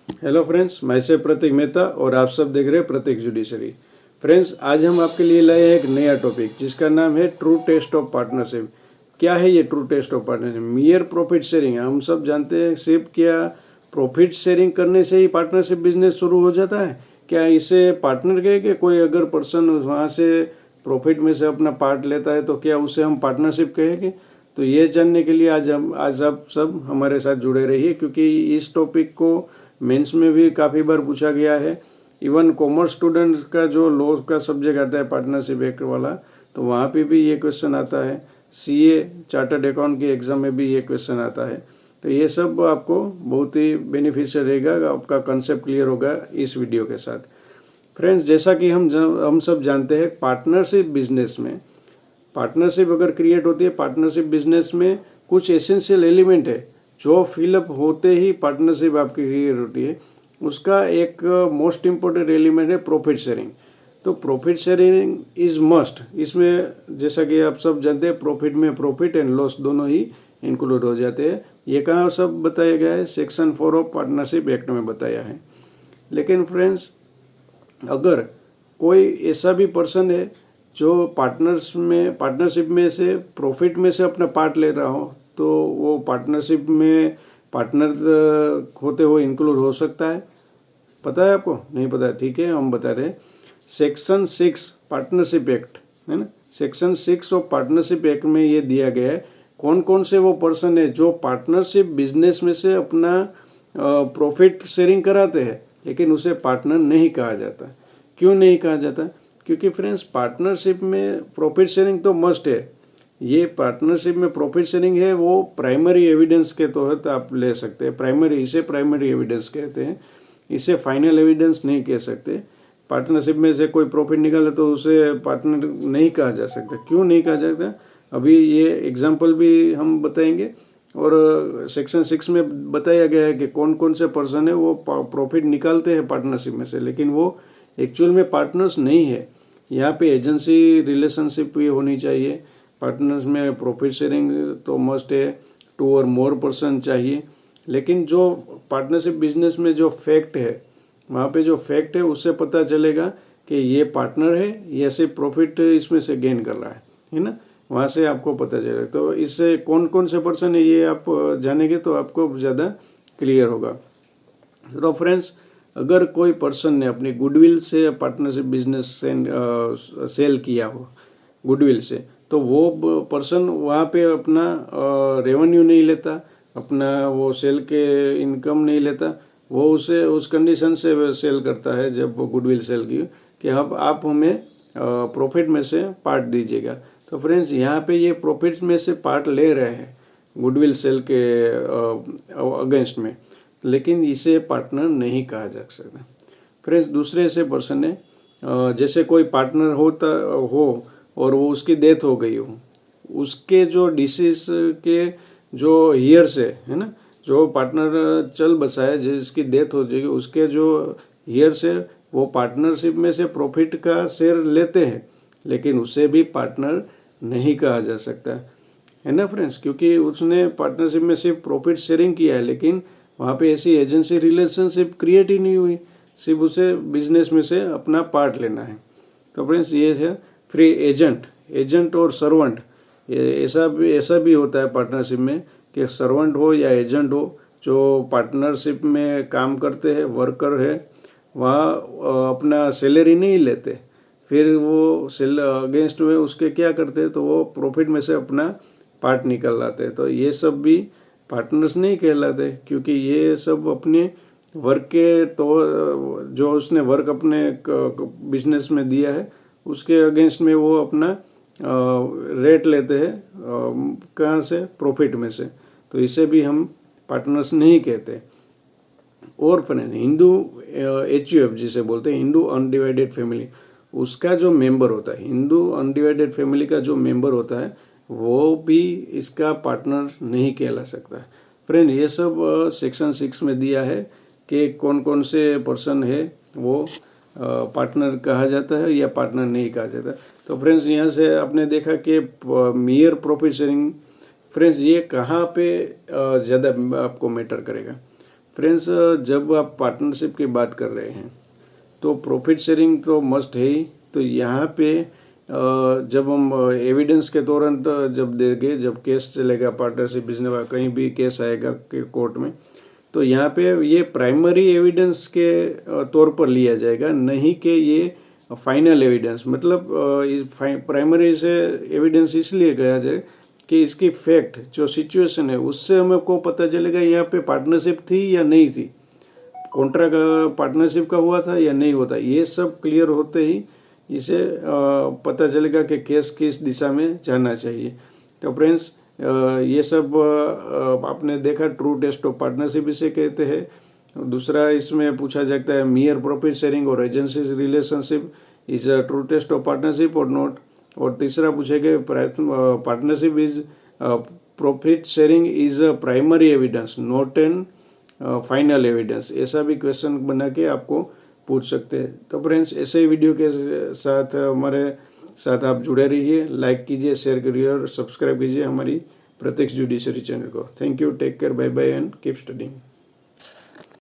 Hello friends, मैं से प्रतीक मेहता और आप सब देख रहे हैं प्रतीक जुडिशरी। फ्रेंड्स, आज हम आपके लिए लाए हैं एक नया टॉपिक जिसका नाम है ट्रू टेस्ट ऑफ पार्टनरशिप। क्या है ये true test of partnership? Mere profit sharing. हम सब जानते हैं सिर्फ क्या प्रॉफिट शेयरिंग करने से ही पार्टनरशिप बिजनेस शुरू हो जाता है? क्या इसे पार्टनर कहे कि कोई अगर पर्सन वहाँ से प्रॉफिट में से अपना पार्ट लेता है तो क्या उसे हम पार्टनरशिप कहेंगे? तो ये जानने के लिए आज आप सब हमारे साथ जुड़े रहिए, क्योंकि इस टॉपिक को मेंस में भी काफ़ी बार पूछा गया है। इवन कॉमर्स स्टूडेंट्स का जो लॉ का सब्जेक्ट आता है पार्टनरशिप एक्ट वाला, तो वहाँ पे भी ये क्वेश्चन आता है। सीए चार्टर्ड अकाउंट के एग्ज़ाम में भी ये क्वेश्चन आता है। तो ये सब आपको बहुत ही बेनिफिशियल रहेगा, आपका कंसेप्ट क्लियर होगा इस वीडियो के साथ। फ्रेंड्स, जैसा कि हम सब जानते हैं, पार्टनरशिप अगर क्रिएट होती है, पार्टनरशिप बिजनेस में कुछ एसेंशियल एलिमेंट है जो फिलअप होते ही पार्टनरशिप आपकी क्रिएट होती है। उसका एक मोस्ट इम्पोर्टेंट एलिमेंट है प्रॉफिट शेयरिंग। तो प्रॉफिट शेयरिंग इज़ मस्ट। इसमें जैसा कि आप सब जानते हैं, प्रॉफिट में प्रॉफिट एंड लॉस दोनों ही इंक्लूड हो जाते हैं। ये कहाँ सब बताया गया है? सेक्शन 4 ऑफ पार्टनरशिप एक्ट में बताया है। लेकिन फ्रेंड्स, अगर कोई ऐसा भी पर्सन है जो पार्टनरशिप में से प्रॉफिट में से अपना पार्ट ले रहा हो, तो वो पार्टनरशिप में पार्टनर होते हुए इंक्लूड हो सकता है। पता है आपको? नहीं पता है? ठीक है, हम बता रहे हैं। सेक्शन 6 पार्टनरशिप एक्ट है ना, सेक्शन 6 ऑफ पार्टनरशिप एक्ट में ये दिया गया है कौन कौन से वो पर्सन है जो पार्टनरशिप बिजनेस में से अपना प्रॉफिट शेयरिंग कराते हैं, लेकिन उसे पार्टनर नहीं कहा जाता। क्यों नहीं कहा जाता? क्योंकि फ्रेंड्स, पार्टनरशिप में प्रॉफिट शेयरिंग तो मस्ट है। ये पार्टनरशिप में प्रॉफिट शेयरिंग है वो प्राइमरी एविडेंस के तहत आप ले सकते हैं। इसे प्राइमरी एविडेंस कहते हैं, इसे फाइनल एविडेंस नहीं कह सकते। पार्टनरशिप में से कोई प्रॉफिट निकाले तो उसे पार्टनर नहीं कहा जा सकता। क्यों नहीं कहा जाता? अभी ये एग्जाम्पल भी हम बताएंगे। और सेक्शन 6 में बताया गया है कि कौन कौन से पर्सन है वो प्रॉफिट निकालते हैं पार्टनरशिप में से, लेकिन वो एक्चुअल में पार्टनर्स नहीं है। यहाँ पे एजेंसी रिलेशनशिप भी होनी चाहिए। पार्टनर्स में प्रॉफिट शेयरिंग तो मस्ट है, 2 और मोर पर्सन चाहिए। लेकिन जो पार्टनरशिप बिजनेस में जो फैक्ट है, वहाँ पे जो फैक्ट है उससे पता चलेगा कि ये पार्टनर है या सिर्फ प्रॉफिट इसमें से गेन कर रहा है ना, वहाँ से आपको पता चलेगा। तो इससे कौन कौन से पर्सन है ये आप जानेंगे तो आपको ज़्यादा क्लियर होगा। तो फ्रेंड्स, अगर कोई पर्सन ने अपनी गुडविल से पार्टनरशिप बिजनेस से सेल किया हो गुडविल से, तो वो पर्सन वहाँ पे अपना रेवेन्यू नहीं लेता, अपना वो सेल के इनकम नहीं लेता। वो उसे उस कंडीशन से सेल करता है जब वो गुडविल सेल की कि अब आप हमें प्रॉफिट में से पार्ट दीजिएगा। तो फ्रेंड्स, यहाँ पे ये प्रॉफिट में से पार्ट ले रहे हैं गुडविल सेल के अगेंस्ट में, लेकिन इसे पार्टनर नहीं कहा जा सकता। फ्रेंड्स, दूसरे से पर्सन है, जैसे कोई पार्टनर हो और वो उसकी डेथ हो गई हो, उसके जो डिसीज के जो ईयर्स है ना, जो पार्टनर चल बसा है जिसकी डेथ हो जाएगी, उसके जो ईयर्स है वो पार्टनरशिप में से प्रॉफिट का शेयर लेते हैं, लेकिन उसे भी पार्टनर नहीं कहा जा सकता है ना फ्रेंड्स, क्योंकि उसने पार्टनरशिप में सिर्फ प्रॉफिट शेयरिंग किया है, लेकिन वहाँ पे ऐसी एजेंसी रिलेशनशिप क्रिएट ही नहीं हुई, सिर्फ उसे बिजनेस में से अपना पार्ट लेना है। तो फ्रेंड्स, ये है फ्री एजेंट और सर्वेंट। ऐसा भी होता है पार्टनरशिप में कि सर्वेंट हो या एजेंट हो, जो पार्टनरशिप में काम करते हैं, वर्कर है, वहाँ अपना सैलरी नहीं लेते, फिर वो सेल अगेंस्ट में उसके क्या करते हैं, तो वो प्रॉफिट में से अपना पार्ट निकल लाते हैं। तो ये सब भी पार्टनर्स नहीं कहलाते, क्योंकि ये सब अपने वर्क के तो जो उसने वर्क अपने बिजनेस में दिया है उसके अगेंस्ट में वो अपना रेट लेते हैं, कहाँ से? प्रॉफिट में से। तो इसे भी हम पार्टनर्स नहीं कहते। और फ्रेंड्स, हिंदू HUF जिसे बोलते हैं, हिंदू अनडिवाइडेड फैमिली, उसका जो मेंबर होता है, हिंदू अनडिवाइडेड फैमिली का जो मेंबर होता है, वो भी इसका पार्टनर नहीं कहला सकता। फ्रेंड, ये सब सेक्शन 6 में दिया है कि कौन कौन से पर्सन है वो पार्टनर कहा जाता है या पार्टनर नहीं कहा जाता। तो फ्रेंड्स, यहाँ से आपने देखा कि मियर प्रॉफिट शेयरिंग, फ्रेंड्स, ये कहाँ पे ज़्यादा आपको मैटर करेगा? फ्रेंड्स, जब आप पार्टनरशिप की बात कर रहे हैं तो प्रॉफिट शेयरिंग तो मस्ट है ही। तो यहाँ पे जब हम एविडेंस के तुरंत जब देंगे, जब केस चलेगा पार्टनरशिप बिजनेस, कहीं भी केस आएगा कि कोर्ट में, तो यहाँ पे ये प्राइमरी एविडेंस के तौर पर लिया जाएगा, नहीं कि ये फाइनल एविडेंस। मतलब प्राइमरी से एविडेंस इसलिए कहा जाए कि इसकी फैक्ट जो सिचुएशन है उससे हमें को पता चलेगा यहाँ पे पार्टनरशिप थी या नहीं थी, कॉन्ट्रैक्ट पार्टनरशिप का हुआ था या नहीं होता। ये सब क्लियर होते ही इसे पता चलेगा कि केस किस दिशा में जाना चाहिए। तो फ्रेंड्स, ये सब आपने देखा, ट्रू टेस्ट ऑफ पार्टनरशिप इसे कहते हैं। दूसरा इसमें पूछा जाता है मियर प्रॉफिट शेयरिंग और agency relationship is a true test of partnership और नॉट। और तीसरा पूछेगा partnership is profit sharing is a primary evidence not an final evidence. ऐसा भी क्वेश्चन बना के आपको पूछ सकते हैं। तो फ्रेंड्स, ऐसे ही वीडियो के साथ हमारे साथ आप जुड़े रहिए, लाइक कीजिए, शेयर करिए और सब्सक्राइब कीजिए हमारी प्रत्यक्ष जुडिशरी चैनल को। Thank you, take care, bye bye and keep studying.